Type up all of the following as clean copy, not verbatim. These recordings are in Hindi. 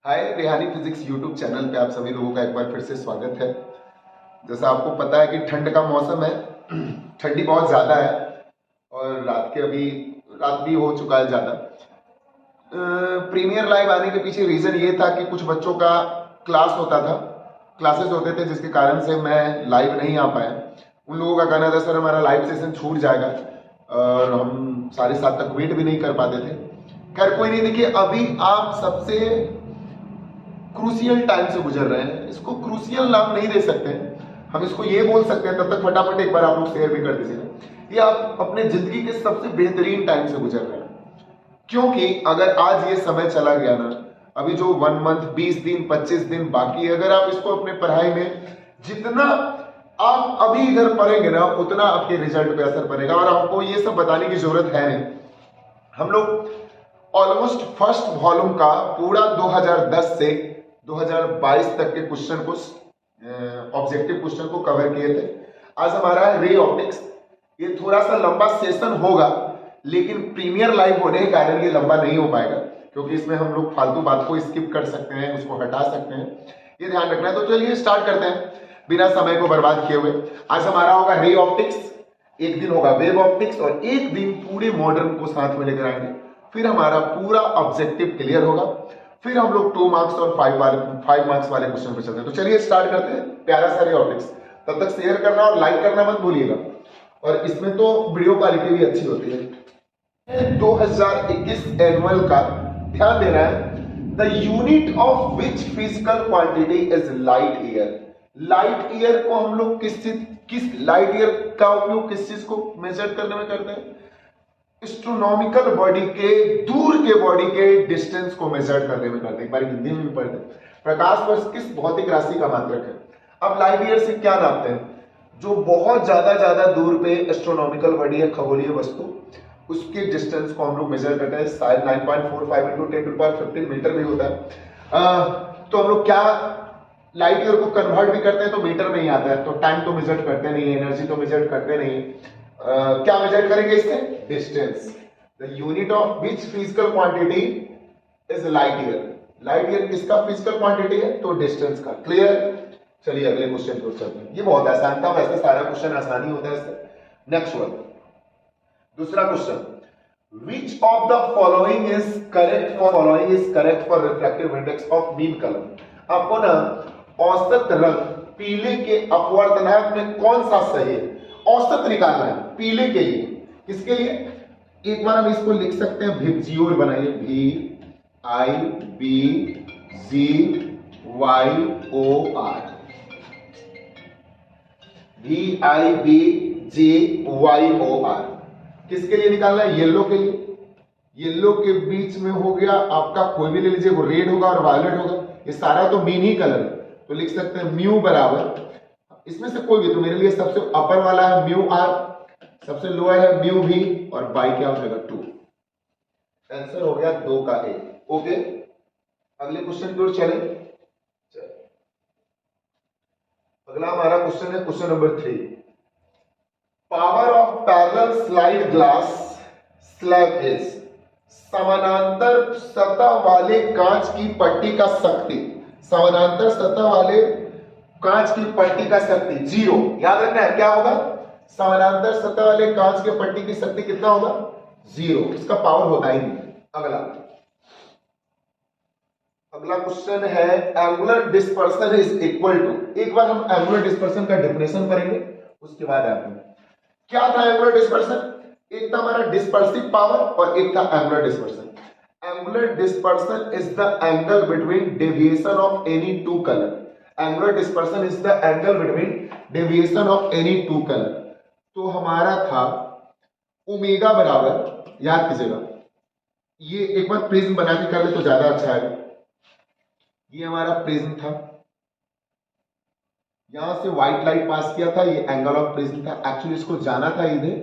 हाय रेहानी फिजिक्स यूट्यूब चैनल पे आप सभी लोगों का एक बार फिर से स्वागत है। जैसा आपको पता है कि ठंड का मौसम है, ठंडी बहुत ज़्यादा है और रात भी हो चुका है ज़्यादा। प्रीमियर लाइव आने के पीछे रीज़न ये था कि कुछ बच्चों का क्लासेस होते थे जिसके कारण से मैं लाइव नहीं आ पाया। उन लोगों का कहना था सर हमारा लाइव सेशन छूट जाएगा और हम 7:30 तक वेट भी नहीं कर पाते थे। खैर कोई नहीं, देखिए अभी आप सबसे क्रूसियल टाइम से गुजर रहे हैं। इसको क्रूसियल नाम नहीं दे सकते हैं, हम इसको ये बोल सकते हैं। तब तक फटाफट एक बार आप लोग शेयर भी कर दीजिएगा। ये आप अपने जिंदगी के सबसे बेहतरीन टाइम से गुजर रहे हैं, क्योंकि अगर आज ये समय चला गया ना, अभी जो 1 मंथ 20 दिन 25 दिन बाकी है, अगर आप इसको अपने पढ़ाई में जितना आप अभी इधर पढ़ेंगे ना उतना आपके रिजल्ट पे असर पड़ेगा। और आपको ये सब बताने की जरूरत है नहीं, हम लोग ऑलमोस्ट फर्स्ट वॉल्यूम का पूरा 2010 से 2022 तक के क्वेश्चन को ऑब्जेक्टिव क्वेश्चन को कवर किए थे। आज हमारा है रे ऑप्टिक्स। ये थोड़ा सा लंबा सेशन होगा, लेकिन प्रीमियर लाइव होने के कारण ये लंबा नहीं हो पाएगा, क्योंकि इसमें हम लोग फालतू बात को स्किप कर सकते हैं, उसको हटा सकते हैं, ये ध्यान रखना है। तो चलिए स्टार्ट करते हैं बिना समय को बर्बाद किए हुए। आज हमारा होगा रे ऑप्टिक्स, एक दिन होगा वेव ऑप्टिक्स और एक दिन पूरे मॉडर्न को साथ में लेकर आएंगे। फिर हमारा पूरा ऑब्जेक्टिव क्लियर होगा, फिर हम लोग 2 मार्क्स और 5 मार्क्स वाले क्वेश्चन पे चलते हैं। तो चलिए स्टार्ट करते हैं प्यारा सा रे ऑप्टिक्स। तब तक शेयर करना और लाइक करना मत भूलिएगा, और इसमें तो वीडियो क्वालिटी भी अच्छी होती है। 2021 एनुअल का ध्यान देना है। The unit of which physical quantity is light year. Light year को हम लोग किस लाइट ईयर का उपयोग किस चीज को मेजर करने में करते हैं? एस्ट्रोनॉमिकल बॉडी के दूर के बॉडी के डिस्टेंस को मेजर करने में करते हैं। एक बार हिंदी में भी पढ़ते हैं, प्रकाश वर्ष किस भौतिक राशि का मात्रक है। अब लाइट ईयर से क्या नापते हैं? जो बहुत ज्यादा दूर पे एस्ट्रोनॉमिकल बॉडी है, खगोलीय वस्तु, उसके डिस्टेंस को हम लोग मेजर करते हैं। शायद 9.45 × 10⁻15 मीटर में होता है। तो हम लोग क्या लाइट ईयर को कन्वर्ट भी करते हैं तो मीटर में ही आता है। तो टाइम तो मेजर करते नहीं, एनर्जी तो मेजर करते नहीं, क्या मेजर करेंगे इससे? Distance. The unit of which physical quantity is light year. Light year किसका फिजिकल क्वांटिटी है? तो डिस्टेंस का। क्लियर? चलिए अगले क्वेश्चन को चलते हैं। ये बहुत आसान था, वैसे सारा क्वेश्चन आसानी होता है इससे। नेक्स्ट वन, दूसरा question. Which of the following is correct for refractive index of mean colour. आपको ना औसत रंग पीले के अपवर्तनांक में कौन सा सही है औसत निकालना है पीले के लिए। किसके लिए? एक बार हम इसको लिख सकते हैं, भिबजियोर बनाइए, VIBGYOR, VIBGYOR। किसके लिए निकालना है? येलो के लिए। येलो के बीच में हो गया आपका, कोई भी ले लीजिए, वो रेड होगा और वायलेट होगा। ये सारा तो मीन ही कलर है, तो लिख सकते हैं म्यू बराबर, इसमें से कोई भी, तो मेरे लिए सबसे अपर वाला है म्यू आर, सबसे लोअर है म्यू भी, और बाई क्या हो जाएगा 2। आंसर हो गया 2 का A। ओके, अगले क्वेश्चन की ओर चले। अगला हमारा क्वेश्चन है question number 3। Power of parallel slide glass slab is. समानांतर सतह वाले कांच की पट्टी का शक्ति, समानांतर सतह वाले कांच की पट्टी का शक्ति 0। याद रखना है क्या होगा? समानांतर सतह वाले कांच के पट्टी की शक्ति कितना होगा? 0। इसका पावर होता ही नहीं। अगला क्वेश्चन है angular dispersion is equal to. एक बार हम एंगुलर डिस्पर्सन का डेफिनेशन पढ़ेंगे, उसके बाद आते हैं। क्या था एंगुलर डिस्पर्सन? एक था हमारा डिस्पर्सिव पावर और एक था angular dispersion. Angular dispersion is the angle between deviation of any two colour. Angular dispersion is the angle between deviation of any two color। तो हमारा था ओमेगा बराबर, याद कीजिएगा, ये एक बार प्रिज्म बना के कर ले तो ज्यादा अच्छा है। ये हमारा प्रिज्म था, यहां से व्हाइट लाइट पास किया था, ये एंगल ऑफ प्रिज्म था। एक्चुअली इसको जाना था इधर,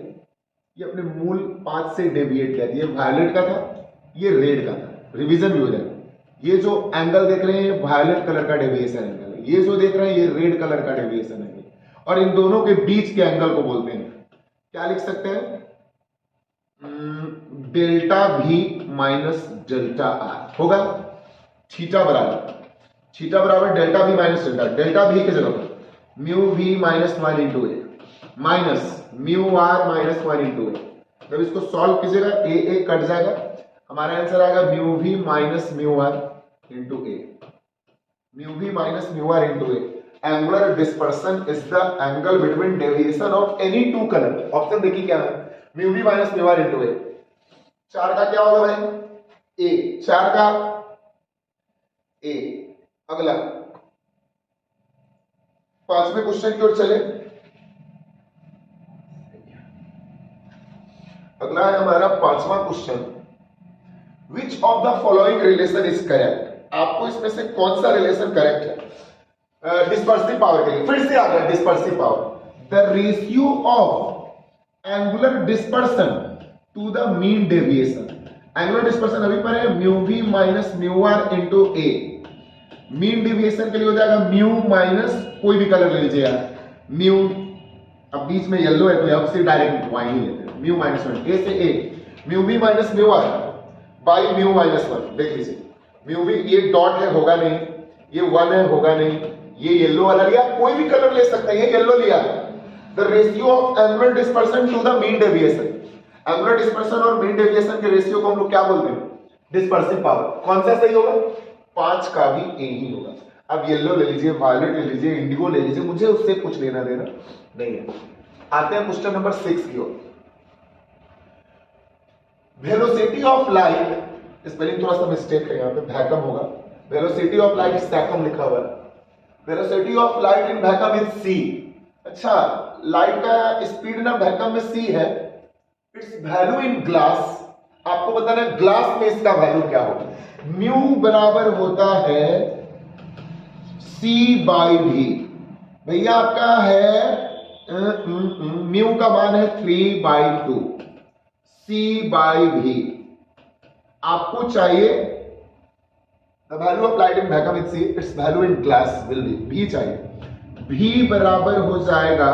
ये अपने मूल पाथ से डेविएट किया। ये वायलेट का था, ये रेड का था। रिवीजन भी हो जाएगा। ये जो एंगल देख रहे हैं वायलेट कलर का डेविएशन एंगल, ये जो देख रहे हैं ये रेड कलर का डेविएशन एंगल, और इन दोनों के बीच के एंगल को बोलते हैं, क्या लिख सकते हैं? Delta V minus delta R होगा। थीटा बराबर delta v minus delta v की जगह पर mu v minus 1 into A minus mu r minus 1 into A. जब इसको सॉल्व कीजिएगा ए कट जाएगा, हमारा आंसर आएगा mu v minus mu r into A. Mu v minus mu r into A. Angular dispersion is the angle between deviation of any two colour. Option देखिए क्या है, mu v minus mu r into A. 4 का क्या होगा भाई, ए। 4 का ए। अगला 5वें क्वेश्चन की ओर चले। अगला है हमारा 5वां question, which of the following relation is correct. आपको इसमें से कौन सा रिलेशन करेक्ट है डिस्पर्सिव पावर के लिए। फिर से आ गया dispersive power, the ratio of angular dispersion to the mean deviation. Angular dispersion अभी पर है mu v minus mu r into A. Mean deviation के लिए हो जाएगा म्यू माइनस कोई भी कलर ले लीजिए यार, म्यू, अब बीच में येलो है तो अब से डायरेक्ट वाई ही लेते हैं, म्यू माइनस 1 ए से A, mu v minus mu r by mu minus 1। देख लीजिए म्यू v, ये डॉट है होगा नहीं, ये 1 है होगा नहीं, ये येलो वाला लिया, कोई भी कलर ले सकते हैं, ये येलो लिया। The ratio of angular dispersion to the mean deviation. Angular dispersion और मीन डेविएशन के रेशियो को हम लोग क्या बोलते हैं, डिस्पर्सिव पावर। कौन सा सही होगा, 5 का भी ए ही होगा। अब येलो ले लीजिए, वायलेट ले लीजिए, इंडिगो ले लीजिए, मुझे उससे कुछ लेना देना नहीं है। आते हैं क्वेश्चन नंबर 6 की ओर। वेलोसिटी ऑफ लाइट, स्पेलिंग थोड़ा सा मिस्टेक है यहाँ पे, वैक्यूम होगा, वेलोसिटी ऑफ लाइट वैक्यूम लिखा हुआ है। Velocity of light in vacuum is c। अच्छा, लाइट का स्पीड ना वैक्यूम में c है। इट्स वैल्यू इन ग्लास, आपको बताना है ग्लास में इसका वैल्यू क्या होगा। म्यू बराबर होता है c बाई v। भैया आपका है म्यू का मान है 3/2 c बाई v। आपको चाहिए the value of light in vacuum is c, it's value in glass will be v चाहिए। v बराबर हो जाएगा,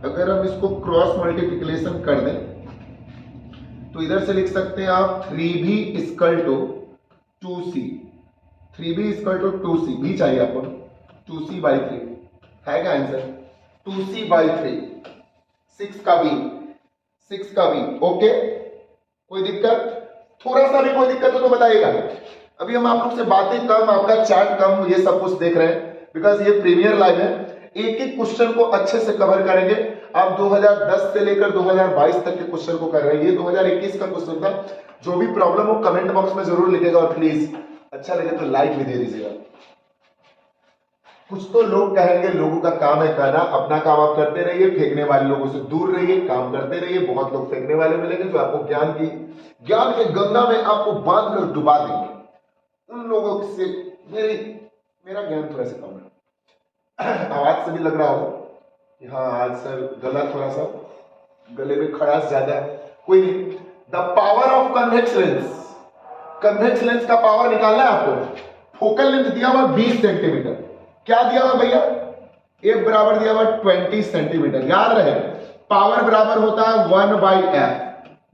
अगर हम इसको क्रॉस मल्टीप्लिकेशन कर दें तो इधर से लिख सकते हैं आप 3v equal to 2c। 3v equal to 2c, v चाहिए आपको 2c बाई 3 है क्या आंसर, 2c बाई 3। 6 का v ओके, कोई दिक्कत, थोड़ा सा भी कोई दिक्कत हो तो बताइएगा। अभी हम आप लोग से बातें कम, आपका चार्ट कम, ये सब कुछ देख रहे हैं बिकॉज ये प्रीमियर लाइव है। एक एक क्वेश्चन को अच्छे से कवर करेंगे। आप 2010 से लेकर 2022 तक के क्वेश्चन को कर रहे हैं, ये 2021 का क्वेश्चन था। जो भी प्रॉब्लम हो कमेंट बॉक्स में जरूर लिखेगा और प्लीज अच्छा लगे तो लाइक भी दे दीजिएगा। कुछ तो लोग कहेंगे लोगों का काम है कहना, अपना काम आप करते रहिए, फेंकने वाले लोगों से दूर रहिए, काम करते रहिए। बहुत लोग फेंकने वाले मिलेंगे जो आपको ज्ञान के गंगा में आपको बांध कर डुबा देंगे। उन लोगों से मेरा ज्ञान थोड़ा सा कम है। आवाज से भी लग रहा होगा कि हाँ आज सर गला थोड़ा सा, गले में खड़ास ज्यादा है, कोई नहीं। The power of convex lens, convex lens का पावर निकालना है आपको। फोकल लेंथ दिया हुआ 20 सेंटीमीटर, क्या दिया हुआ भैया, एफ बराबर दिया हुआ 20 सेंटीमीटर। याद रहे पावर बराबर होता है 1/f,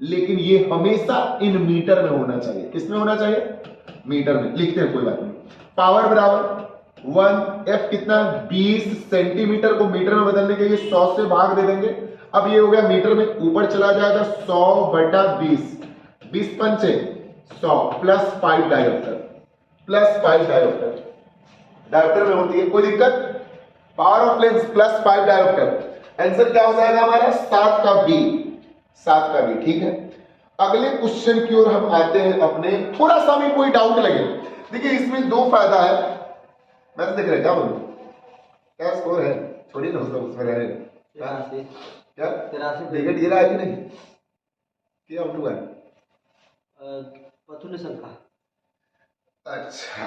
लेकिन ये हमेशा इन मीटर में होना चाहिए। किसमें होना चाहिए, मीटर में। लिखते हैं कोई बात नहीं। पावर बराबर 1f कितना, 20 सेंटीमीटर को मीटर में बदलने के लिए 100 से भाग दे देंगे। अब ये हो गया मीटर में, ऊपर चला जाएगा 100/20, 20 पंचे 100 प्लस 5 डायोप्टर, डायोप्टर में होती है, कोई दिक्कत। Power of lens plus 5 dioptre, answer क्या हो जाएगा हमारा 7 का बी। ठीक है, अगले क्वेश्चन की ओर हम आते हैं अपने। थोड़ा सा भी कोई डाउट लगे, देखिए इसमें 2 फायदा है। मैच देख रहे हैं, क्या बोलूं, क्या स्कोर है, थोड़ी ना उसमें रहेगा क्या, 83 विकेट गिरा है कि नहीं, क्या आउट हुआ है पथु ने संखा। अच्छा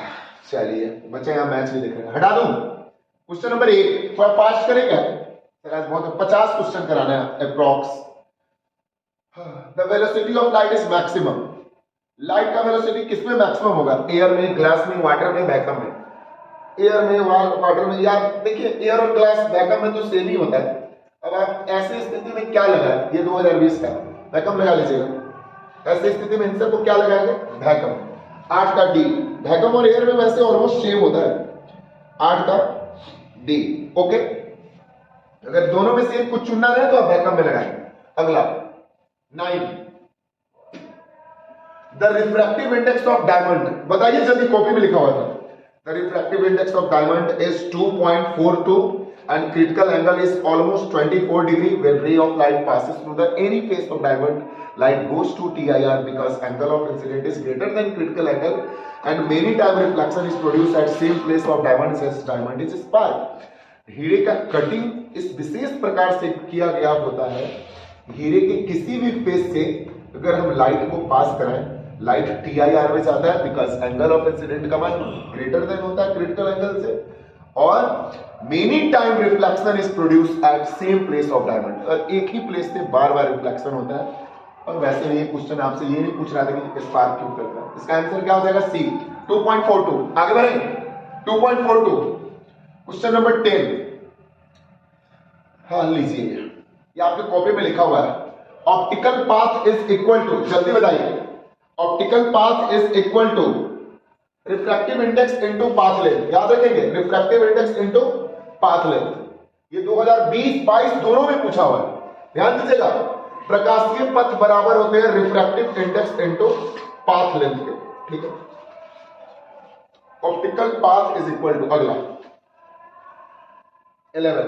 चलिए बच्चे यहाँ मैच भी देख रहे हैं, हटा दूं। क्वेश्चन नंबर 1 थोड़ा फास्ट करेगा सर, आज बहुत 50 क्वेश्चन कराना है approx. The velocity of light is maximum. Light का वेलोसिटी किसमें मैक्सिमम होगा, एयर में, ग्लास में, वाटर में, वैक्यूम में। एयर में, वाटर में, या देखिए एयर और ग्लास वैक्यूम में तो सेम ही होता है। अब आप ऐसी स्थिति में क्या लगाए, ये 2020 का वैक्यूम लगा लीजिएगा। ऐसी स्थिति में आंसर को क्या लगाएंगे, वैक्यूम। 8 का डी, वैक्यूम और एयर में वैसे ऑलमोस्ट सेम होता है, 8 का डी। ओके, अगर दोनों में से कुछ चुनना है तो आप वैक्यूम में लगाएंगे। अगला 9, the refractive index of diamond, बताइए जल्दी, कॉपी में लिखा हुआ था। The refractive index of diamond is 2.42 and critical angle is almost 24 degree when ray of light passes through the any face of diamond. Light goes to TIR because angle of incident is greater than critical angle and many time reflection is produced at same place of diamond as diamond is spark. हीरे का कटिंग इस विशेष प्रकार से किया गया होता है, हीरे के किसी भी फेस से अगर हम लाइट को पास कराएं, लाइट TIR में जाता है बिकॉज एंगल ऑफ इंसिडेंट का मान ग्रेटर देन होता है क्रिटिकल एंगल से, और many time reflection is produce at same place of diamond, और एक ही प्लेस से बार बार रिफ्लेक्शन होता है। और वैसे ये क्वेश्चन आपसे ये नहीं पूछ रहा था कि स्पार्क क्यों करता है, इसका आंसर क्या हो जाएगा सी, 2.42। आगे बढ़ेंगे, 2.42 क्वेश्चन नंबर 10। हाँ लीजिए, ये आपके कॉपी में लिखा हुआ है, optical path is equal to, जल्दी बताइए, optical path is equal to refractive index into path length, याद रखेंगे, refractive index into path length. ये 2020-22 दोनों में पूछा हुआ है, ध्यान दीजिएगा। प्रकाशीय पथ बराबर होते हैं refractive index into path length के, ठीक है। Optical path is equal to, अगला 11,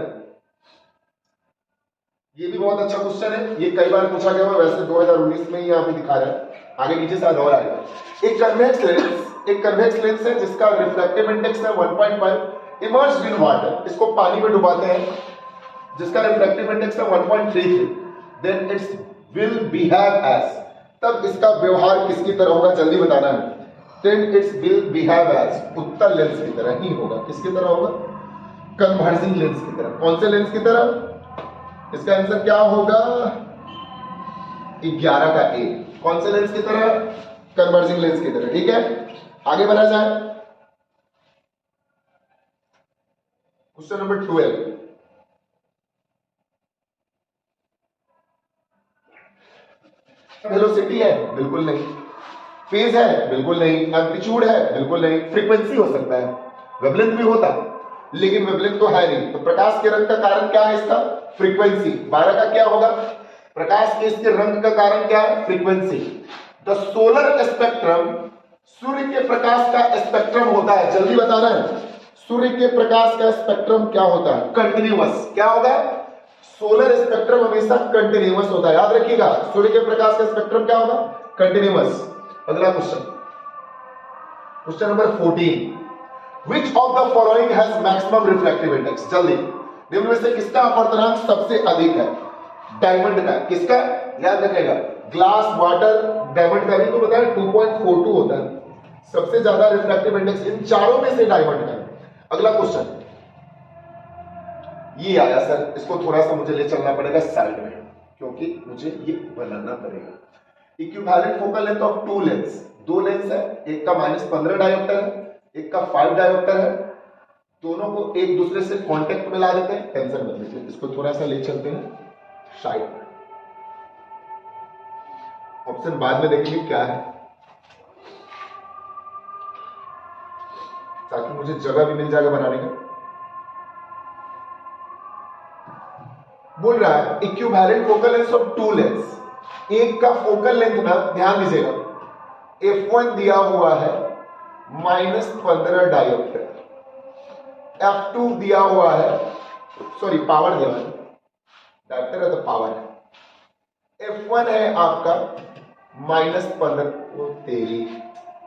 ये भी बहुत अच्छा क्वेश्चन है, ये कई बार पूछा गया हुआ, वैसे 2019 में ही यहां पे दिखा रहा है, आगे नीचे शायद और आएगा। एक कन्वेक्स लेंस है जिसका रिफ्रैक्टिव इंडेक्स है 1.5, इमर्ज्ड इन वाटर, इसको पानी में डुबाते हैं, जिसका रिफ्रैक्टिव इंडेक्स है 1.33, then its will behave as, तब इसका व्यवहार किसकी तरह होगा, जल्दी बताना है। Then its will behave as, उत्तल लेंस की तरह ही होगा, किसकी तरह होगा, कन्वर्जिंग लेंस की तरह। कौन से लेंस की तरह, इसका आंसर क्या होगा, 11 का ए, कौन से लेंस की तरह, कन्वर्जिंग लेंस की तरह, ठीक है। आगे बढ़ा जाए, क्वेश्चन नंबर 12, वेलोसिटी है, बिल्कुल नहीं, फेज है, बिल्कुल नहीं, एम्पलीट्यूड है, बिल्कुल नहीं, फ्रीक्वेंसी हो सकता है, वेवलेंथ भी होता, लेकिन वेवलेंथ तो है नहीं, तो प्रकाश के रंग का कारण क्या है इसका, फ्रीक्वेंसी। 12 का क्या होगा, प्रकाश के इसके रंग का कारण क्या है, फ्रीक्वेंसी। द सोलर स्पेक्ट्रम, सूर्य के प्रकाश का स्पेक्ट्रम होता है, जल्दी बताना है, सूर्य के प्रकाश का स्पेक्ट्रम क्या होता है, कंटिन्यूअस। क्या होगा, सोलर स्पेक्ट्रम हमेशा कंटिन्यूअस होता है, याद रखिएगा, सूर्य के प्रकाश का स्पेक्ट्रम क्या होगा, कंटिन्यूअस। अगला question, question number 14, which of the following has maximum refractive index, जल्दी, निम्न में से किसका अपवर्तनांक सबसे अधिक है, डायमंड का, किसका, याद रखेगा, ग्लास, वाटर, डायमंड का भी तो बताया 2.42 होता है, सबसे ज्यादा रिफ्रैक्टिव इंडेक्स इन चारों में से डायमंड का। अगला क्वेश्चन ये आया सर, इसको थोड़ा सा मुझे ले चलना पड़ेगा साइड में, क्योंकि मुझे ये बनाना पड़ेगा। Equivalent focal length of two lens, दो लेंस है, एक का -15 डायोप्टर है, एक का 5 डायोप्टर है, दोनों को एक दूसरे से कांटेक्ट में ला देते हैं, टेंशन मत लीजिए, इसको थोड़ा सा ले चलते हैं साइड में, ऑप्शन बाद में देखेंगे क्या है, ताकि मुझे जगह भी मिल जाएगा बनाने का। बोल रहा है equivalent focal length of two lens, एक का फोकल लेंथ ना, ध्यान दीजिएगा, f1 दिया हुआ है -15 डायोप्टर, f2 दिया हुआ है, सॉरी पावर दिया हुआ है, डायोप्टर है तो पावर है, f1 है आपका -15, वो तेरी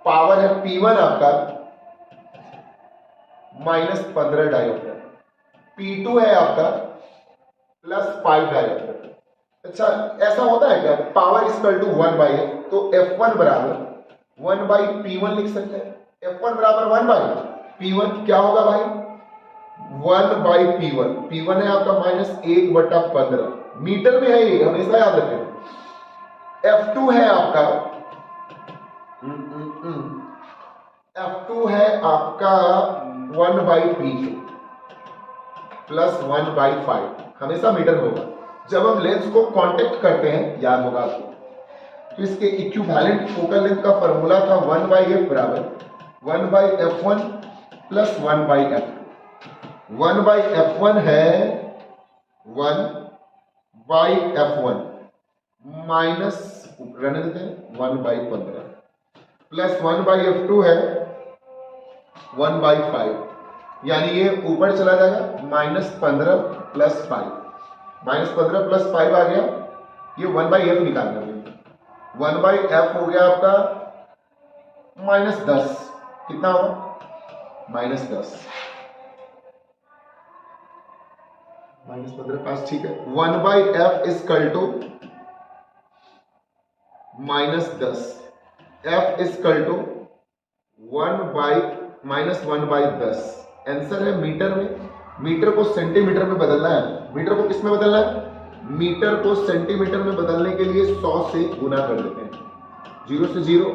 पावर है, p1 आपका -15 डायोप्टर, p2 है आपका +5 डायोप्टर। अच्छा ऐसा होता है क्या, पावर इक्वल टू 1/f, तो f1 बराबर 1/p1 लिख सकते हैं, f1 बराबर 1/p1, क्या होगा भाई 1/p1, p1 है आपका -1/15, मीटर में है ये, हमेशा याद रखें। f2 है आपका f2 है आपका 1/p2 +1/5, हमेशा मीटर होगा। जब हम लेंस को कांटेक्ट करते हैं, याद होगा आपको, तो इसके इक्विवेलेंट फोकल लेंथ का फॉर्मूला था 1/f बराबर 1/f1 प्लस 1/f2। 1/f1 है 1/f1 माइनस रहने देते हैं 1/15 प्लस 1/f2 है 1/5, यानी ये ऊपर चला जाएगा -15 प्लस 5, -15 प्लस 5 आ गया, ये 1/f निकालना है। 1/f हो गया आपका -10, कितना होगा -10 -15 पास, ठीक है। 1/f equal to -10, f equal to 1/10। Answer है मीटर में, मीटर को सेंटीमीटर में बदलना है। मीटर को किस में बदलना है? मीटर को सेंटीमीटर में बदलने के लिए 100 से गुना कर देते हैं, 0 से 0,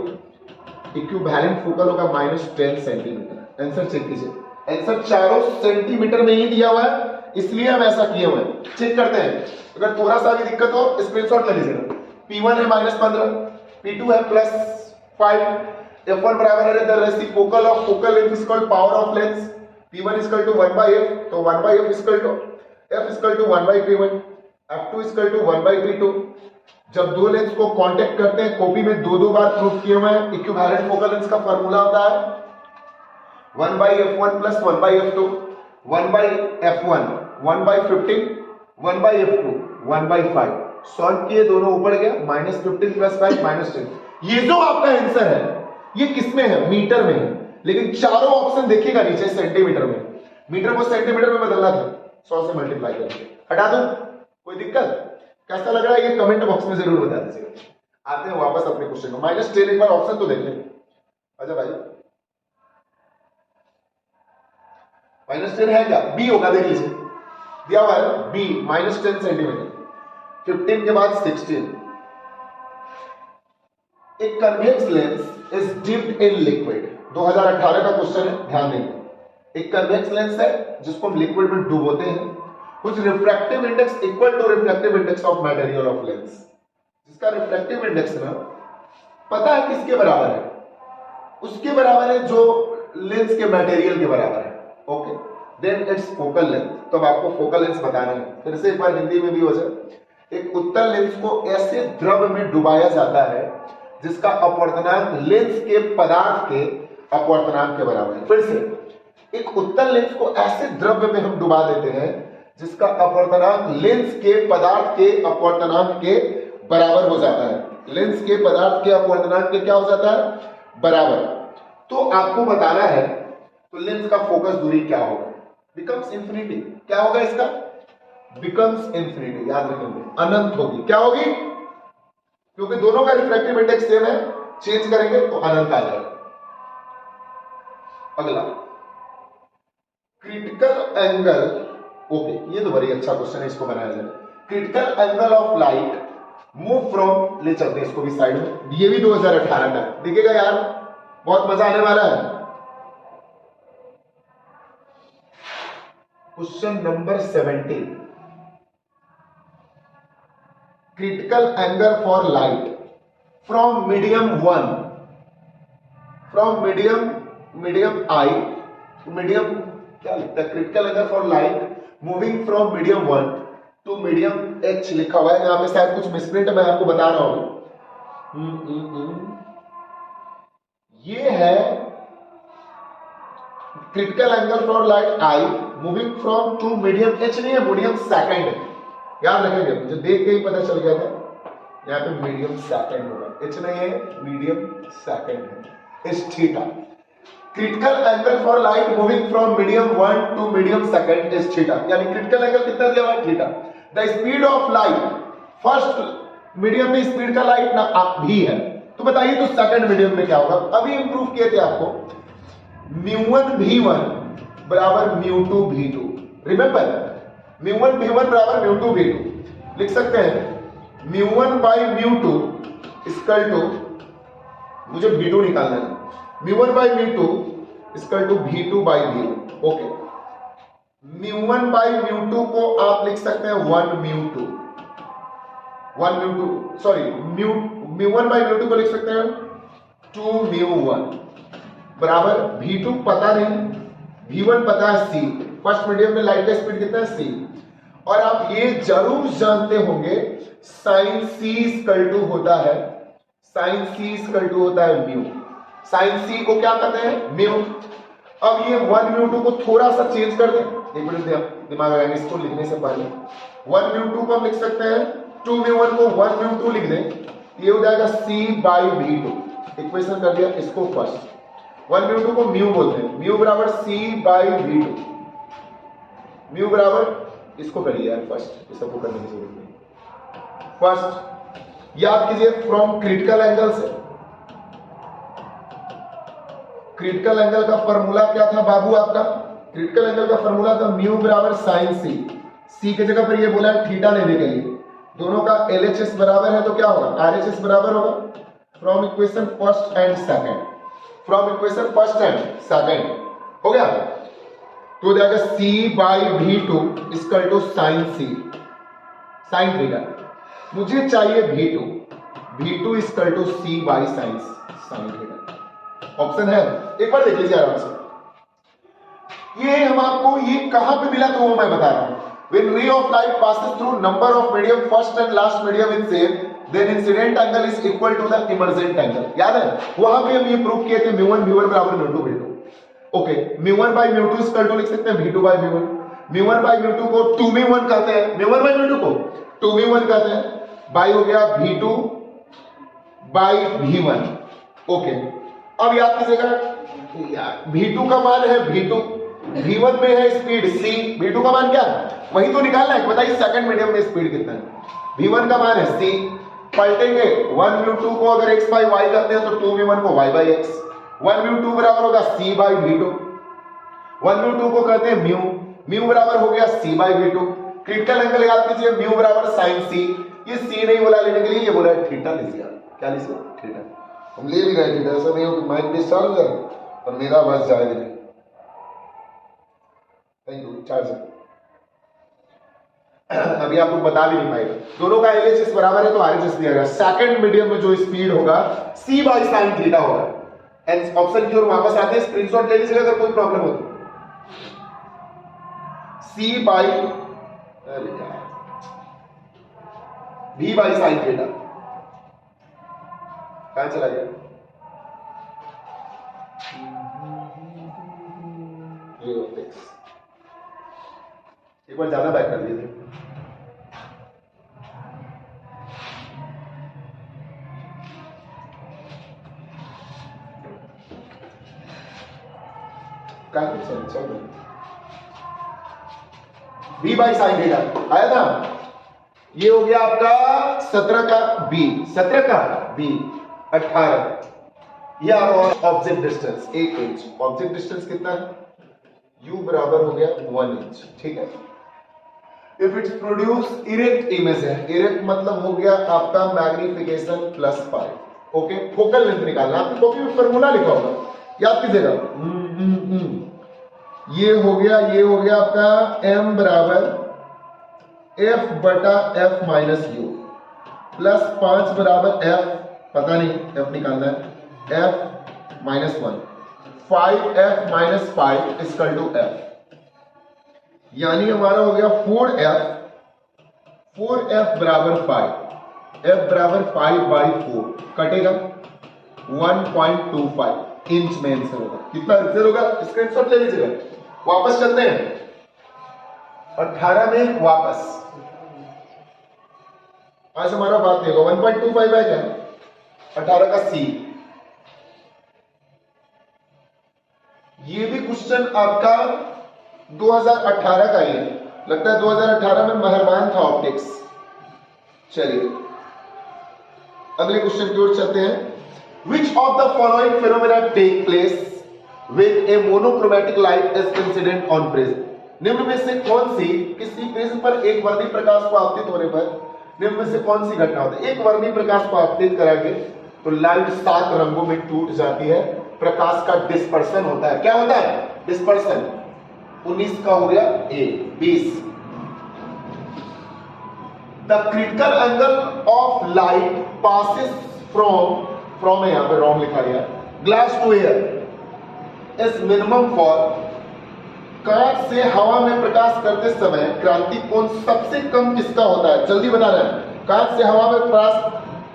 इक्विवेलेंट फोकल होगा -10 सेंटीमीटर। आंसर चेक कीजिए, आंसर चारों सेंटीमीटर में ही दिया हुआ है, इसलिए हम ऐसा किए हुए हैं। चेक करते हैं, अगर थोड़ा सा भी दिक्कत हो स्क्रीनशॉट ले लीजिएगा। P1 है -15, P2 है +5, F1 बराबर है the reciprocal of focal length is called power of lens. P1 is equal to 1/f, तो 1/f is equal to f is equal to 1/p1, F2 is equal to 1/p2। जब दो लेंस को कांटेक्ट करते हैं, कॉपी में दो बार प्रूफ किए हुए हैं, इक्विवेलेंट फोकल लेंथ का फार्मूला होता है 1/f1 plus 1/f2, 1/f1 1/15, 1/f2 1/5। Solve किए, दोनों ऊपर गया, -15 प्लस 5 -10। ये जो आपका आंसर है ये किसमें है? मीटर में है, लेकिन चारों ऑप्शन देखिएगा नीचे सेंटीमीटर में। मीटर को सेंटीमीटर में बदलना था, 100 से मल्टीप्लाई करके। हटा दूं? कोई दिक्कत? कैसा लग रहा है ये कमेंट बॉक्स में जरूर बता दीजिएगा। आते हैं वापस अपने क्वेश्चन को। -10 एक बार ऑप्शन तो देख लें। अच्छा भाई, -10 है क्या? बी होगा, देख लीजिए, दिया हुआ है बी -10 सेंटीमीटर। 15 के बाद 16। एक convex lens is dipped in liquid, 2018 का क्वेश्चन है, ध्यान देंगे। एक कन्वेक्स लेंस है जिसको हम लिक्विड में डुबोते हैं, कुछ refractive index equal to refractive index of material of lens, जिसका रिफ्रैक्टिव इंडेक्स ना पता है किसके बराबर है? उसके बराबर है जो लेंस के मटेरियल के बराबर है। Okay, then its focal length. तो अब आपको फोकल लेंथ बताना है, फिर से एक बार हिंदी में भी हो जाए। एक उत्तल लेंस को ऐसे द्रव में डुबाया जाता है जिसका अपवर्तनांक लेंस के पदार्थ के अपवर्तनांक के बराबर है। फिर से, एक उत्तल लेंस को ऐसे द्रव्य में हम डुबा देते हैं जिसका अपवर्तनांक लेंस के पदार्थ के अपवर्तनांक के बराबर हो जाता है। लेंस के पदार्थ के अपवर्तनांक के क्या हो जाता है? बराबर। तो आपको बताना है, तो लेंस का फोकस दूरी क्या होगा? Becomes infinity. क्या होगा इसका? बिकम्स इंफिनिटी, याद रखेंगे, अनंत होगी। क्या होगी? क्योंकि दोनों का रिफ्रैक्टिव इंडेक्स सेम है, चेंज करेंगे तो अनंत आ जाएगा। अगला, क्रिटिकल एंगल। ओके, ये तो बड़ी अच्छा क्वेश्चन है, इसको बनाया जाए। Critical angle of light move from, ले चलते हैं इसको भी साइड में, ये भी 2018 का दिखेगा यार, बहुत मजा आने वाला है। Question number 17, critical angle for light from medium 1, from medium I to medium, क्या लिखता है? Critical angle for light moving from medium 1 to medium H लिखा हुआ है यहां पे, शायद कुछ मिसप्रिंट मैं आपको बता रहा हूं। ये है critical angle for light I moving from to medium H, नहीं है, मीडियम सेकंड है, याद रखेंगे, मुझे देख के ही पता चल गया था। यहां पे मीडियम सेकंड होगा, H नहीं है, मीडियम सेकंड है, H थीटा। Critical angle for light moving from medium 1 to medium second is theta, यानी क्रिटिकल एंगल कितना दिया हुआ है? Theta. The speed of light, first medium में स्पीड का लाइट ना भी है, तो बताइए तो सेकंड मीडियम में क्या होगा? अभी इंप्रूव किए थे आपको, μ1 v1 बराबर μ2 v2, रिमेंबर, μ1 v1 बराबर μ2 v2 लिख सकते हैं। μ1 बाई μ2 इक्वल टू, मुझे v2 निकालना है, μ1 by μ2 equal to v2 by v1। Okay, μ1 by μ2 को आप लिख सकते हैं 1 μ2, 1 μ2 सॉरी μ1 बाई μ2 को लिख सकते हैं 2μ1 बराबर v2 पता नहीं, v1 पता है c, फर्स्ट मीडियम में लाइट का स्पीड कितना है c। और आप ये जरूर जानते होंगे साइन c इक्वल टू होता है, साइन c इक्वल टू होता है म्यू, साइन c को क्या कहते हैं म्यू। अब ये 1μ2 को थोड़ा सा चेंज कर दें, एक मिनट दिमाग लगाएंगे इसको लिखने से पहले। 1μ2 को हम लिख सकते हैं 2μ1 को 1μ2 लिख दें, ये हो जाएगा c बाई v2, इक्वेशन कर दिया इसको फर्स्ट। 1μ2 को म्यू बोलते हैं, म्यू बराबर c बाई v2, म्यू बराबर इसको करिए यार फर्स्ट, ये सबको करने की जरूरत नहीं। फर्स्ट याद कीजिए फ्रॉम क्रिटिकल एंगल से, क्रिटिकल एंगल का फॉर्मूला क्या था बाबू आपका, क्रिटिकल एंगल का फॉर्मूला था म्यू बराबर साइन सी, सी की जगह पर ये बोला है थीटा लेने के लिए, दोनों का एलएचएस बराबर है तो क्या होगा आरएचएस बराबर होगा from equation first and second, from equation first and second हो गया तो हो जाएगा c by v2 equal to sine C, sine theta. मुझे चाहिए v2, v2 equal to c by sine theta, option है एक बार देख लीजिए आराम से। ये हम आपको ये कहां पे मिला तो वो मैं बता रहा हूं। When ray of light passes through number of medium first and last medium in same, then incident angle is equal to the emergent angle। याद है वहां पे हम ये प्रूव किए थे μ1 v1 बराबर μ2 v2। Okay μ1 by μ2 equal to लिख सकते हैं v2 बाई v1, μ1 बाई μ2 को 2μ1 कहते हैं, μ1 बाई μ2 को 2μ1 कहते हैं, बाई हो गया v2 बाई v1। ओके अब याद कीजिएगा v2 का मान है v2, v1 में है स्पीड c, v2 का मान क्या है वही तो निकालना है, बताइए सेकंड मीडियम में स्पीड कितना है, v1 का मान है c, पलटेंगे 1μ2 को अगर x बाई y करते हैं तो 2μ1 को y बाई x, 1μ2 बराबर होगा c बाई v2, 1μ2 को कहते हैं म्यू, म्यू बराबर हो गया c by v2। Critical angle याद कीजिए म्यू बराबर साइन c, ये c नहीं बोला लेने के लिए, ये बोला है थीटा लीजिए, क्या लीजिए थीटा, हम ले भी गए थीटा, ऐसा नहीं हो कि माइंड डिस्टर्ब हो जाए और मेरा बस जाएगा नहीं। Thank you charge. अभी आपको बता भी नहीं पाएगा, दोनों का एलएचएस बराबर है तो आरएचएस दिया गया, सेकंड मीडियम में जो स्पीड होगा c बाई साइन थीटा होगा। एंड ऑप्शन की ओर वापस आते हैं, स्क्रीनशॉट ले लीजिएगा अगर कोई प्रॉब्लम हो तो। c by v by sine theta कहां चला गया, एक बार ज्यादा बैक कर दीजिए। b बाई साइन थीटा आया था, ये हो गया आपका 17 का b, 17 का b 18, या object distance 1 inch, object distance कितना है u बराबर हो गया 1 इंच, ठीक है। If it's produce erect image है, इरेक्ट मतलब हो गया आपका magnification plus 5। Okay focal length निकालना, आपकी कॉपी में फॉर्मूला लिखा होगा याद कीजिएगा, ये हो गया आपका m बराबर f बटा f माइनस u प्लस 5 बराबर f, पता नहीं f निकालना है, f minus 1, 5f minus 5 equal to f, यानी हमारा हो गया 4f बराबर 5, f बराबर 5 बाई 4 कटेगा 1.25 इंच में आंसर होगा। कितना आंसर होगा स्क्रीनशॉट ले लीजिएगा। वापस चलते हैं 18 में वापस, आज हमारा बात नहीं होगा 1.25 है क्या 18 का सी। ये भी क्वेश्चन आपका 2018 का ही है, लगता है 2018 में मेहरबान था ऑप्टिक्स। चलिए अगले क्वेश्चन की ओर चलते हैं। Which of the following phenomena take place when a monochromatic light is incident on prism? निम्न में से कौन सी किसी प्रिज्म पर एक वर्णी प्रकाश को आपतित होने पर निम्न में से कौन सी घटना होती है? एक वर्णी प्रकाश को आपतित कराएंगे तो लाइट 7 रंगों में टूट जाती है, प्रकाश का डिस्पर्सन होता है। क्या होता है? डिस्पर्सन। 19 का हो गया A 20। The critical angle of light passes from है, यहाँ पे रॉन्ग लिखा गया, glass to air is minimum for, कांच से हवा में प्रकाश करते समय क्रांति कोण सबसे कम किसका होता है? जल्दी बता रहे हैं, कांच से हवा में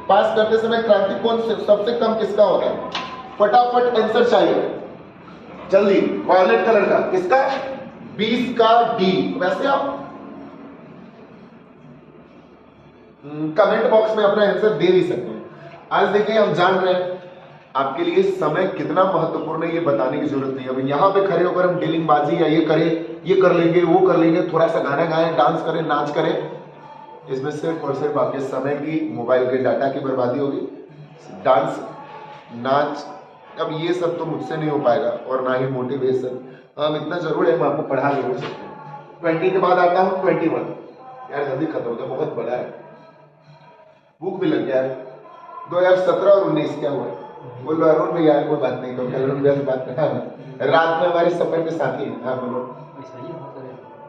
पास करते समय क्रांति कोण सबसे कम किसका होता है? फटाफट आंसर चाहिए जल्दी। वायलेट कलर का किसका? 20 का डी। वैसे आप कमेंट बॉक्स में अपना आंसर दे भी सकते हैं। आज देखिए हम जान रहे हैं आपके लिए समय कितना महत्वपूर्ण है, ये बताने की जरूरत नहीं। अब यहाँ पे खड़े होकर हम डीलिंग बाजी या ये करें, ये कर लेंगे, वो कर लेंगे, थोड़ा सा गाना गाएं, डांस करें, नाच करें, इसमें सिर्फ और सिर्फ आपके समय की, मोबाइल के डाटा की बर्बादी होगी। डांस, नाच, अब ये सब तो मुझसे नहीं हो पाएगा, और ना ही मोटिवेशन। हम इतना जरूर है, मैं आपको पढ़ा जरूर सकते हैं। 20 के बाद आता हूँ 21, यार जल्दी खत्म हो गया, बहुत बड़ा है, भूख भी लग गया है। 2017 और 19 क्या हुआ? बोलो अरुण भैया, कोई बात नहीं, तो अरुण भैया से बात कर, रात में हमारे सफर के साथी हैं। हाँ बोलो।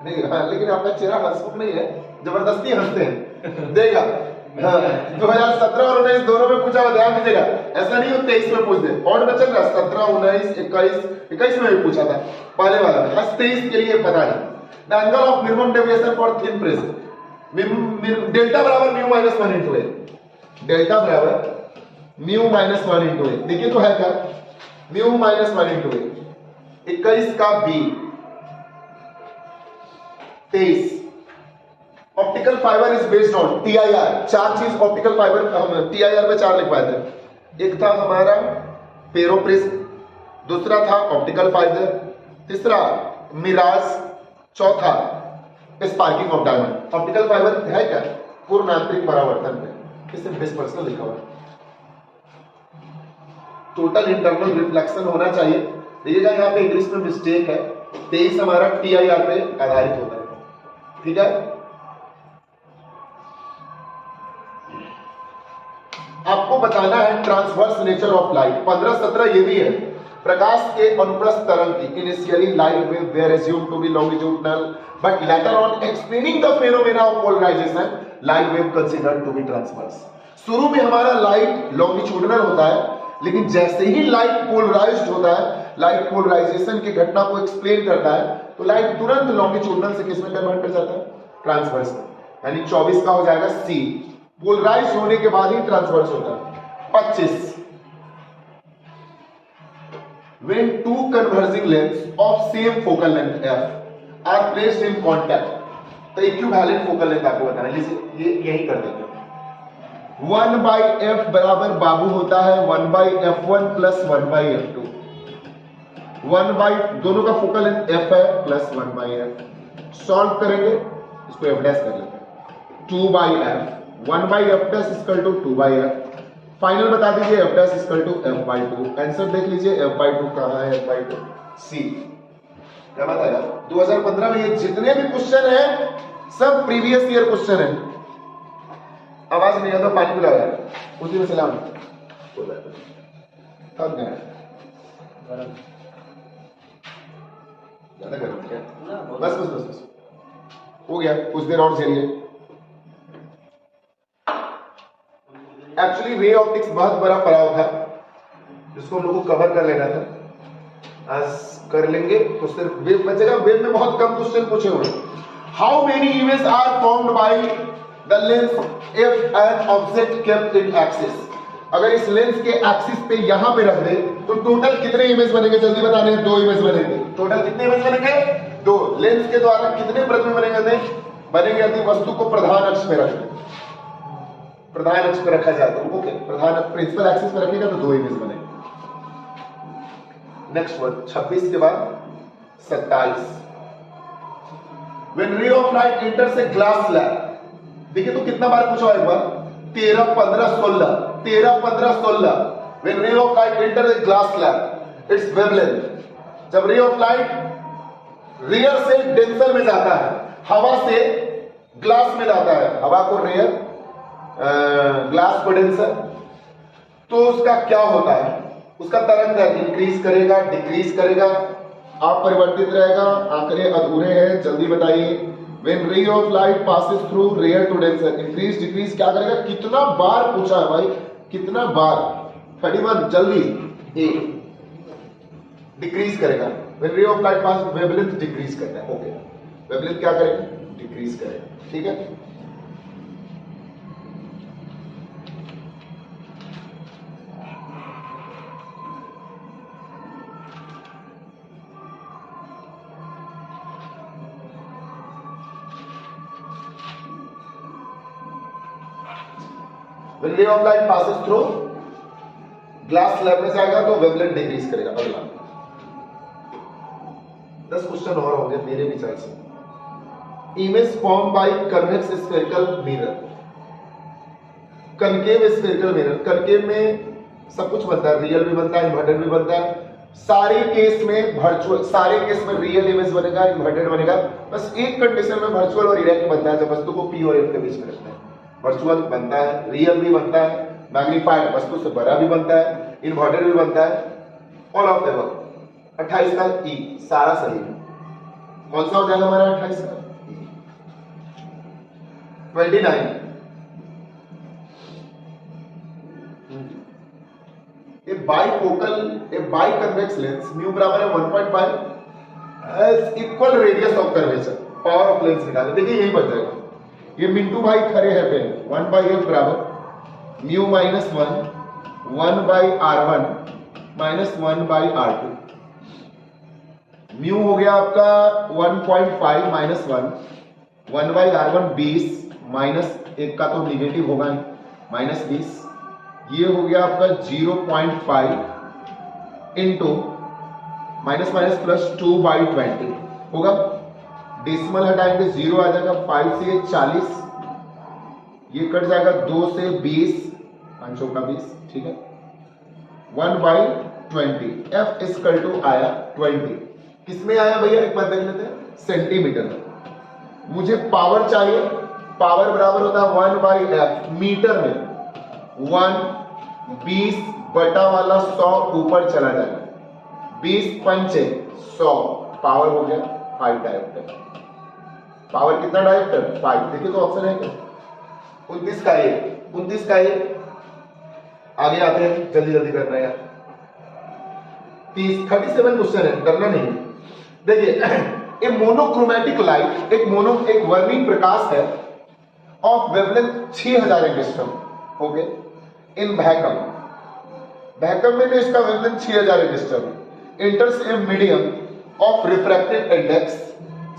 नहीं हाँ, लेकिन आपका चेहरा हंसमुख नहीं है, जबरदस्ती हंसते हैं, देगा। हाँ, 2017 और 19 दोनों में पूछा हुआ, ध्यान दीजिएगा, ऐसा नहीं हो 23 में पूछ दे, और में चल रहा 17, 19, 21 में भी पूछा था पहले वाला में, बस 23 के लिए पता नहीं। The angle of minimum deviation for thin prism, delta बराबर म्यू माइनस 1 इंटू ए, डेल्टा बराबर म्यू माइनस 1 इंटू ए। देखिए तो है क्या, म्यू माइनस 1 इंटू ए, 21 का B, 23। Optical fibre is based on TIR, चार चीज ऑप्टिकल फाइबर, हम टीआईआर में 4 लिख पाए थे। एक था हमारा पेरोप्रिज्म, दूसरा था ऑप्टिकल फाइबर, तीसरा मिराज, चौथा sparking of diamond. Optical fibre है क्या? पूर्ण आंतरिक परावर्तन में, इससे 20% लिखा हुआ है। टोटल इंटरनल रिफ्लेक्शन होना चाहिए। देखिएगा यहाँ पे इंग्लिश में मिस्टेक है, 23 हमारा टीआईआर पे आधारित होता है, ठीक है। आपको बताना है ट्रांसवर्स नेचर ऑफ लाइट। 15-17 ये भी है, प्रकाश के अनुप्रस्थ तरंग की initially light wave were assumed to be longitudinal but later on explaining the phenomena of polarization light wave considered to be transverse। शुरू में हमारा लाइट लॉन्गिट्यूडनल होता है, लेकिन जैसे ही लाइट पोलराइज्ड होता है, लाइट पोलराइजेशन की घटना को एक्सप्लेन करता है, तो लाइट तुरंत लॉन्गिट्यूडनल से किस में कन्वर्ट कर जाता है? ट्रांसवर्स में। यानी 24 का हो जाएगा सी, पोलराइज होने के बाद ही ट्रांसवर्स होता है। 25 when two converging lengths of same focal length f are placed in contact, तो इक्विवेलेंट फोकल लेंथ आपको बताना है, ये यही कर देंगे। 1/f बराबर बाबू होता है 1/f1 प्लस 1/f2, दोनों का फोकल लेंथ f है प्लस 1/f। सॉल्व करेंगे, इसको f डैश कर लेते हैं, 2/f, 1/f dash equal to 2/f। Final बता दीजिए f dash equal to f/2। Answer देख लीजिए, f/2 कहां है? f/2 सी। क्या बताया? 2015 में ये जितने भी क्वेश्चन हैं सब प्रीवियस ईयर क्वेश्चन हैं। आवाज नहीं आता, पानी पिला रहा है उसी में सलाम थक गया, ज्यादा गर्म क्या? बस बस बस बस हो गया, कुछ देर और चलिए। एक्चुअली रे ऑप्टिक्स बहुत बड़ा पड़ाव था, जिसको हम लोग को कवर कर लेना था, आज कर लेंगे तो सिर्फ वेव बचेगा। वेव में बहुत कम क्वेश्चन पूछे हुए। How many image are formed by the lens if an object kept in axis. अगर इस लेंस के एक्सिस पे यहां पे रख दे तो टोटल कितने इमेज बनेंगे? जल्दी बताने हैं। 2 इमेज बनेंगे। टोटल कितने इमेज बनेंगे? 2। लेंस के द्वारा कितने प्रतिबिंब बनेंगे यदि वस्तु को प्रधान अक्ष में रखें? प्रधान अक्ष पर रखा जाए तो ओके, प्रधान प्रिंसिपल एक्सिस पर रखेगा तो 2 इमेज बनेंगे। नेक्स्ट वर्ड 26 के बाद 27। When ray of light enters a glass slab, देखिए तो कितना बार पूछा एक बार? 13, 15, 16, 13, 15, 16। When ray of light enters a glass slab, its wavelength, जब ray of light रेयर से डेंसर में जाता है, हवा से ग्लास में जाता है, हवा को रेयर, ग्लास को डेंसर, तो उसका क्या होता है? उसका तरंग इंक्रीज करेगा, डिक्रीज करेगा, अपरिवर्तित रहेगा, आंकड़े अधूरे हैं, जल्दी बताइए। When ray of light passes through rare to denser, increase decrease क्या करेगा? कितना बार पूछा है भाई, कितना बार 31 जल्दी ए डिक्रीज करेगा when ray of light pass wavelength decrease करता है। ओके वेवलेंथ क्या करेगा डिक्रीज करेगा ठीक है। When ray of light passes through glass slab में जाएगा तो वेवलेंथ डिक्रीज करेगा। अगला 10 क्वेश्चन और होंगे मेरे विचार से। Image form by convex spherical mirror. Concave spherical mirror, concave में सब कुछ बनता है, रियल भी बनता है इन्वर्टेड भी बनता है। सारे केस में वर्चुअल, सारे केस में रियल इमेज बनेगा इन्वर्टेड बनेगा। बस एक कंडीशन में वर्चुअल और इरेक्ट बनता है जब वस्तु को पी और एफ के बीच में रखते हैं। वर्चुअल बनता है, रियल भी बनता है, मैग्नीफाइड वस्तु से बड़ा भी बनता है, इन्वर्टेड भी बनता है। ऑल ऑफ देम 28 का ई सारा सही है। कौन सा हो जाएगा हमारा 28 का? 29 ए बाइकन्वेक्स लेंस म्यू बराबर है 1.5 as equal radius of curvature. Power of lens निकाले, देखिए यही बन जाएगा। ये मिंटू भाई खड़े हैं पे 1/f बराबर mu minus 1/r1 minus 1/r2। Mu हो गया आपका 1.5 माइनस 1/r1 20 माइनस एक का तो निगेटिव होगा माइनस 20। ये हो गया आपका 0.5 इंटू माइनस माइनस प्लस 2/20 होगा। डेसिमल हटाएंगे 0 आ जाएगा। 5 से 40, ये कट जाएगा 2 से 20, 5 का 20 ठीक है। 1/20 एफ इक्वल टू आया 20। किसमें आया भैया एक बार देख लेते हैं, सेंटीमीटर में। मुझे पावर चाहिए, पावर बराबर होता है 1/f मीटर में। 20 बटा वाला 100 ऊपर चला जाएगा। 20 पंचे 100 पावर हो गया 5 डायोप्टर। पावर कितना डायोप्टर 5। देखिए तो ऑप्शन है क्या 29 का ए 29 का ए। आगे आते हैं, जल्दी जल्दी कर रहे हैं। 37 क्वेश्चन है, डरना नहीं। देखिए एक मोनोक्रोमैटिक लाइट, एक वर्णहीन प्रकाश है of wavelength 6000 angstrom. Okay in vacuum में इसका wavelength 6000 angstrom इंटर्स a medium of refractive index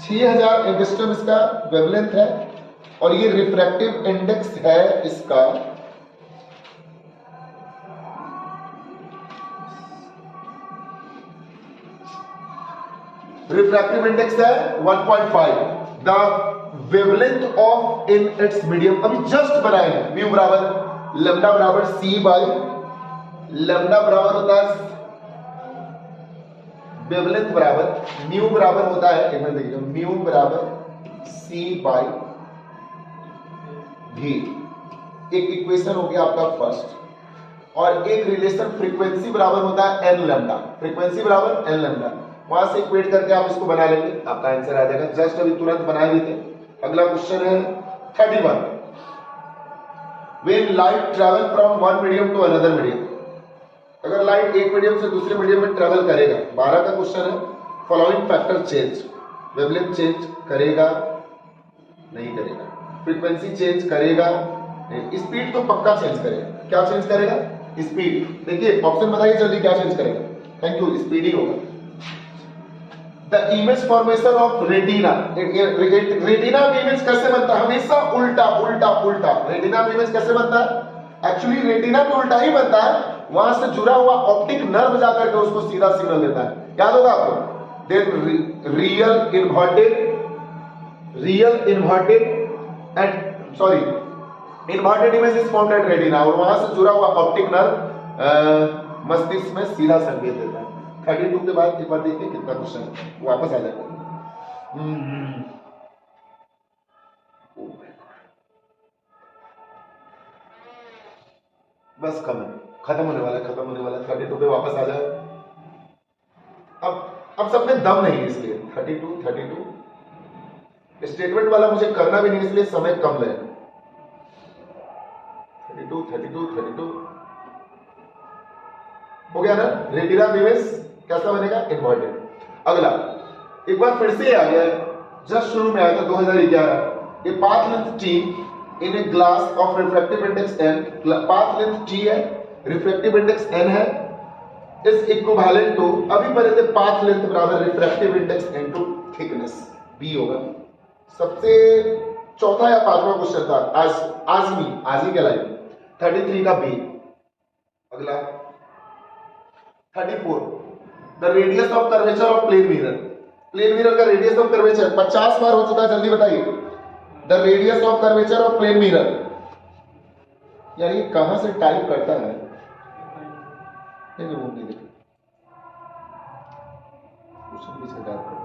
6000 angstrom इसका वेवलेंथ है और ये रिफ्रैक्टिव इंडेक्स है इसका रिफ्रैक्टिव इंडेक्स है 1.5। The wavelength of in its medium अभी जस्ट बनाए हैं। म्यू बराबर लैम्डा बराबर सी बाई लैम्डा बराबर होता है वेवलेंथ बराबर म्यू बराबर होता है, एक मिनट देखिए, म्यू बराबर सी बाई भी। एक इक्वेशन हो गया आपका फर्स्ट और एक रिलेशन फ्रीक्वेंसी बराबर होता है एन लैम्डा। फ्रीक्वेंसी बराबर एन लैम्डा, वहां से इक्वेट करके आप इसको बना लेंगे, आपका आंसर आ जाएगा। जस्ट अभी तुरंत बनाए भी थे। अगला क्वेश्चन है 31। When light travel from one medium to another medium, अगर लाइट एक मीडियम से दूसरे मीडियम में ट्रैवल करेगा, 12 का क्वेश्चन है। Following factor change, wavelength change करेगा नहीं करेगा, फ्रीक्वेंसी चेंज करेगा नहीं, स्पीड तो पक्का चेंज करेगा। क्या चेंज करेगा? स्पीड। देखिए ऑप्शन बताइए जल्दी, क्या चेंज करेगा? थैंक यू, स्पीड ही होगा। The image formation of retina, retina का इमेज कैसे बनता है? हमेशा उल्टा उल्टा उल्टा। रेटिना का इमेज कैसे बनता है? एक्चुअली रेटिना भी उल्टा ही बनता है, वहां से जुड़ा हुआ ऑप्टिक नर्व जाकर के उसको सीधा सिग्नल देता है। याद होगा आपको? Then real inverted inverted image is formed at retina, और वहां से जुड़ा हुआ ऑप्टिक नर्व मस्तिष्क में सीधा संकेत देता है। 32 के बाद एक बार देखिए कितना क्वेश्चन वापस आ जाएगा। बस खत्म होने वाला 32 पे वापस आ जाए। अब सब में दम नहीं है, इसलिए 32 स्टेटमेंट वाला मुझे करना भी नहीं, इसलिए समय कम लगे। 32 हो गया ना, रेटिना बीवेस कैसा बनेगा, इन्वर्टेड। अगला एक बार फिर से आ गया, जस्ट शुरू में आया था 2011, a path length T in a glass of refractive index n, path length t है, रिफ्रैक्टिव इंडेक्स n है, इज इक्विवेलेंट टू, अभी पढ़े थे पाथ लेंथ बराबर refractive index into thickness, b होगा। सबसे चौथा या पांचवा क्वेश्चन था आजमी के लाइन 33 का बी। अगला 34, the radius of curvature of plane mirror, plane mirror का रेडियस ऑफ कर्वेचर 50 बार हो चुका है, जल्दी बताइए। The radius of curvature of plane mirror, यार ये कहां से टाइप करता है, नहीं वो नहीं देखा, क्वेश्चन भी से टाइप कर दिया।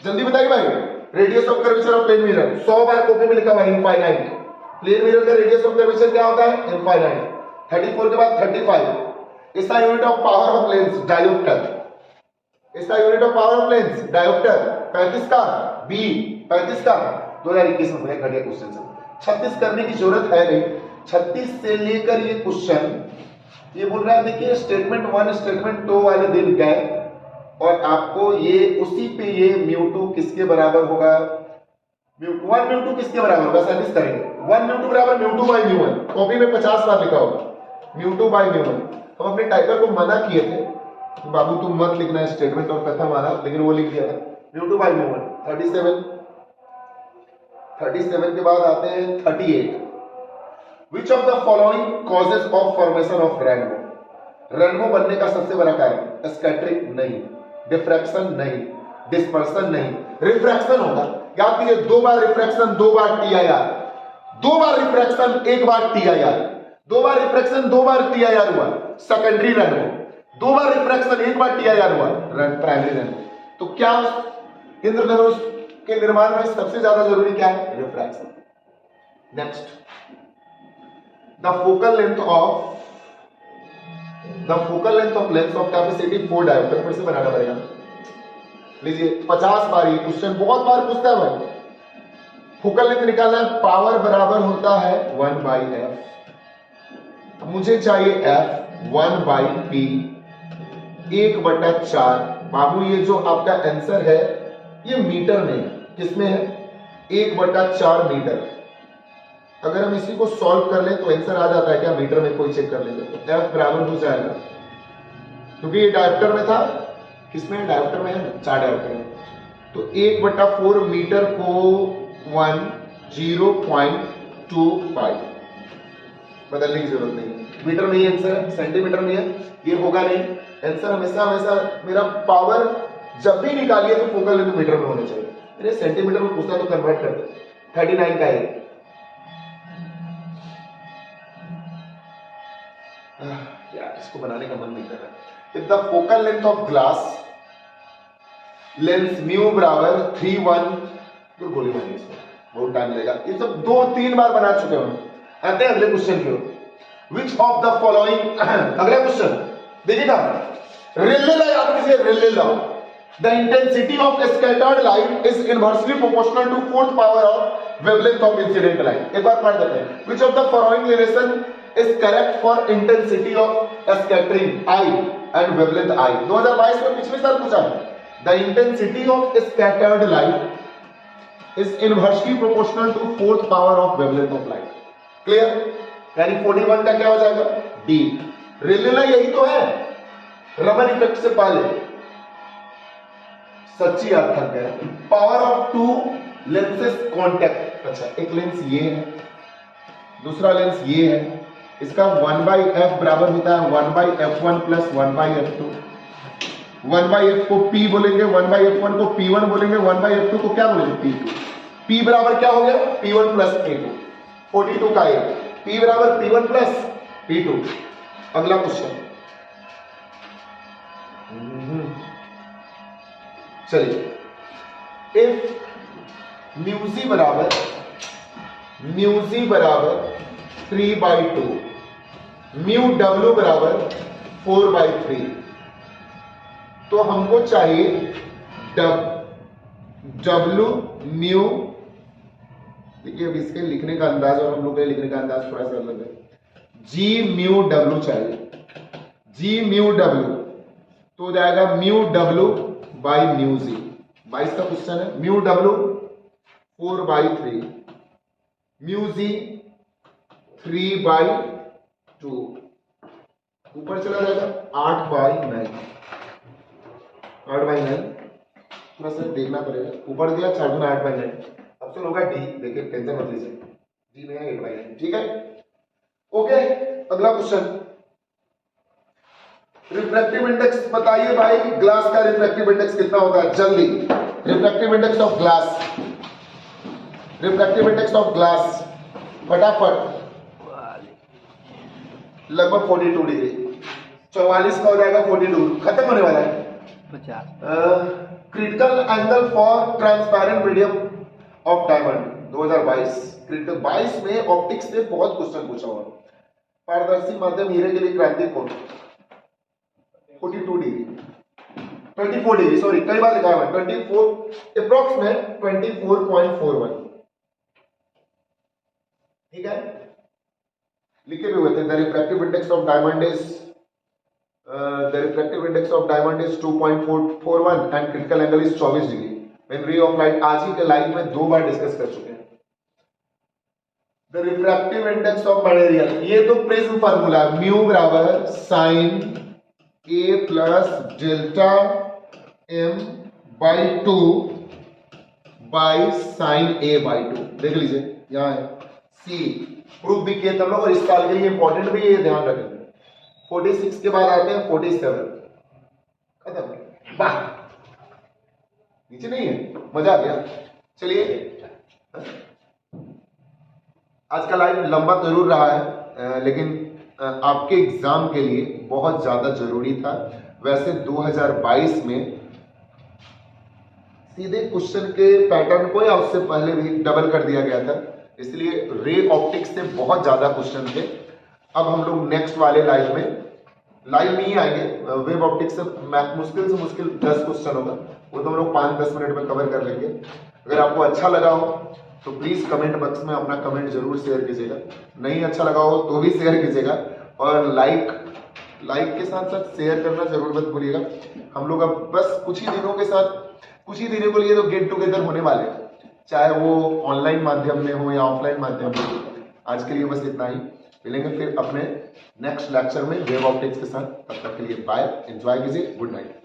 जल्दी बताइए भाई, radius of curvature of plane mirror 100 बार कॉपी में लिखा हुआ है, इनफाइनाइट। प्लेन मिरर का रेडियस ऑफ कर्वेचर क्या होता है, इनफाइनाइट। 34 के बाद 35, इसका unit of power of lens dioptre, इसका unit of power of lens dioptre. 35 का बी, 35 का 2021 में बड़ा घटिया क्वेश्चन है, 36 करने की जरूरत है नहीं। 36 से लेकर ये क्वेश्चन ये बोल रहा है, देखिए स्टेटमेंट 1 स्टेटमेंट 2 वाले दिन गए और आपको ये उसी पे ये μ2 किसके बराबर होगा, μ1 μ2 किसके बराबर होगा, सर्विस करेंगे। 1 μ2 बराबर μ2 बाई μ1, कॉपी में 50 बार लिखा होगा μ2 बाई μ1। हम अपने टाइपर को मना किए थे कि बाबू तुम मत लिखना है स्टेटमेंट और कथा माना, लेकिन वो लिख दिया था μ2 बाई μ1। 37 के बाद आते हैं 38, विच of the following causes of formation of rainbow, rainbow बनने का सबसे बड़ा कारण स्कैटरिंग नहीं, डिफ्रैक्शन नहीं, डिस्पर्सन नहीं, रिफ्रैक्शन होगा। याद कीजिए, 2 बार रिफ्रैक्शन 2 बार टीआईआर, 2 बार रिफ्रैक्शन 1 बार टीआईआर, 2 बार रिफ्रैक्शन 2 बार टीआईआर हुआ सेकेंडरी रेनबो, 2 बार रिफ्रैक्शन 1 बार टीआईआर हुआ प्राइमरी रेनबो। तो क्या इंद्रधनुष के निर्माण में सबसे ज्यादा जरूरी क्या है, refraction. Next, the focal length of lens of capacity 4 dioptre, फिर से बनाना पड़ेगा। लीजिए 50 बार ये क्वेश्चन बहुत बार पूछता है भाई। फोकल लेंथ निकालना है, पावर बराबर होता है 1 बाई एफ, मुझे चाहिए एफ 1 बाई पी 1/4। बाबू ये जो आपका आंसर है ये मीटर में है, किसमें है, 1/4 मीटर। अगर हम इसी को सॉल्व कर लें तो आंसर आ जाता है क्या, मीटर में, कोई चेक कर लेंगे तो एफ बराबर हो जाएगा, क्योंकि ये डायोप्टर में था, किसमें, डायोप्टर में है, 4 डायोप्टर में, तो 1/4 मीटर को 0.25 बदलने की जरूरत नहीं, मीटर में ही आंसर है, सेंटीमीटर में है, ये होगा नहीं आंसर। हमेशा मेरा पावर जब भी निकालिए तो फोकल लेंथ मीटर में होना चाहिए, मेरे सेंटीमीटर में पूछता तो कन्वर्ट कर दे। 39 का है, यार इसको बनाने का मन नहीं कर रहा। If the focal length of glass lens mu बराबर 3.1, तो गोली मारिए इसमें, बहुत टाइम लगेगा, ये सब 2-3 बार बना चुके हैं। आते हैं अगले क्वेश्चन की ओर। विच ऑफ द फॉलोइंग, अगला क्वेश्चन देखिएगा, रेले लॉ याद कीजिए, Rayleigh law, the intensity of scattered light is inversely proportional to 4th power of wavelength of incident light. एक बार पढ़ देते हैं, which of the following relation is correct for intensity of scattering I and wavelength I। 2022 में पिछले साल पूछा है, the intensity of scattered light is inversely proportional to 4th power of wavelength of light। Clear, यानी 41 का क्या हो जाएगा, D। रेलेला यही तो है, रमन इफेक्ट से पहले, सच्ची याद थक गए। पावर ऑफ 2 लेंसेस कॉन्टैक्ट, अच्छा एक लेंस ये है, दूसरा लेंस ये है, इसका 1/f बराबर होता है 1/f1 प्लस 1/f2। 1/f को p बोलेंगे, 1/f1 को p1 बोलेंगे, 1/f2 को क्या बोलेंगे, p2। p बराबर क्या हो गया, p1 प्लस p2। 42 का एक, p बराबर p1 प्लस p2। अगला क्वेश्चन, चलिए, इफ म्यूजी बराबर म्यू जी बराबर 3/2, म्यू डब्ल्यू बराबर 4/3। तो हमको चाहिए डब्ल्यू म्यू। देखिए अब इसके लिखने का अंदाज और हम लोग के लिखने का अंदाज थोड़ा सा अलग है। जी म्यू डब्ल्यू चाहिए, जी म्यू डब्ल्यू तो हो जाएगा mu W by mu G. 22 का क्वेश्चन है। म्यू डब्ल्यू 4/3, म्यू जी 3/2, ऊपर चला जाएगा 8/9, 8/9। थोड़ा सा देखना पड़ेगा, ऊपर दिया 8/9, ऑप्शन होगा डी। देखिए टेंशन मत लीजिए, डी में है 8/9। ठीक है, ओके। अगला क्वेश्चन, रिफ्रैक्टिव इंडेक्स बताइए भाई, ग्लास का रिफ्रैक्टिव इंडेक्स कितना होता है जल्दी। Refractive index of glass, refractive index of glass फटाफट, लगभग 42 डिग्री। 44 का हो जाएगा 42, खत्म होने वाला है। 50। Critical angle for transparent medium of diamond 2022। Critical 22 में ऑप्टिक्स से बहुत क्वेश्चन पूछा हुआ। पारदर्शी माध्यम हीरे के लिए क्रांति कोण 42 डिग्री, 24 डिग्री, सॉरी कई बार लिखा है 24, अप्रोक्सीमेट 24.41। ठीक है, लिखे भी हुए थे। The refractive index of diamond is the refractive index of diamond is 2.41 and critical angle is 24 degree when ray of light। आज ही के लाइव में 2 बार डिस्कस कर चुके हैं। The refractive index of material, ये तो प्रिज्म फार्मूला है, म्यू बराबर sine A plus delta M by 2 बाई साइन ए बाई 2। देख लीजिए यहां है सी, प्रूफ भी किए तब लोग, और इस साल के लिए इंपॉर्टेंट भी, ये ध्यान रखेंगे। 46 के बाद आते हैं 47, खत्म। बाय, नीचे नहीं है, मजा आ गया। चलिए, आज का लाइव लंबा जरूर रहा है, लेकिन आपके एग्जाम के लिए बहुत ज्यादा जरूरी था। वैसे 2022 में सीधे क्वेश्चन के पैटर्न को या उससे पहले भी डबल कर दिया गया था, इसलिए रे ऑप्टिक्स से बहुत ज्यादा क्वेश्चन थे। अब हम लोग नेक्स्ट वाले लाइव में लाइव नहीं आएंगे, वेब ऑप्टिक्स से मुश्किल 10 क्वेश्चन होगा, वो तो हम लोग 5-10 मिनट में कवर कर लेंगे। अगर आपको अच्छा लगा हो तो प्लीज कमेंट बॉक्स में अपना कमेंट जरूर शेयर कीजिएगा, नहीं अच्छा लगा हो तो भी शेयर कीजिएगा, और लाइक के साथ साथ शेयर करना जरूर मत भूलिएगा। हम लोग अब बस कुछ ही दिनों के लिए तो गेट टुगेदर होने वाले हैं, चाहे वो ऑनलाइन माध्यम में हो या ऑफलाइन माध्यम में। आज के लिए बस इतना ही, मिलेंगे फिर अपने नेक्स्ट लेक्चर में वेब ऑप्टिक्स के साथ। तब तक के लिए बाय, एंजॉय कीजिए, गुड नाइट।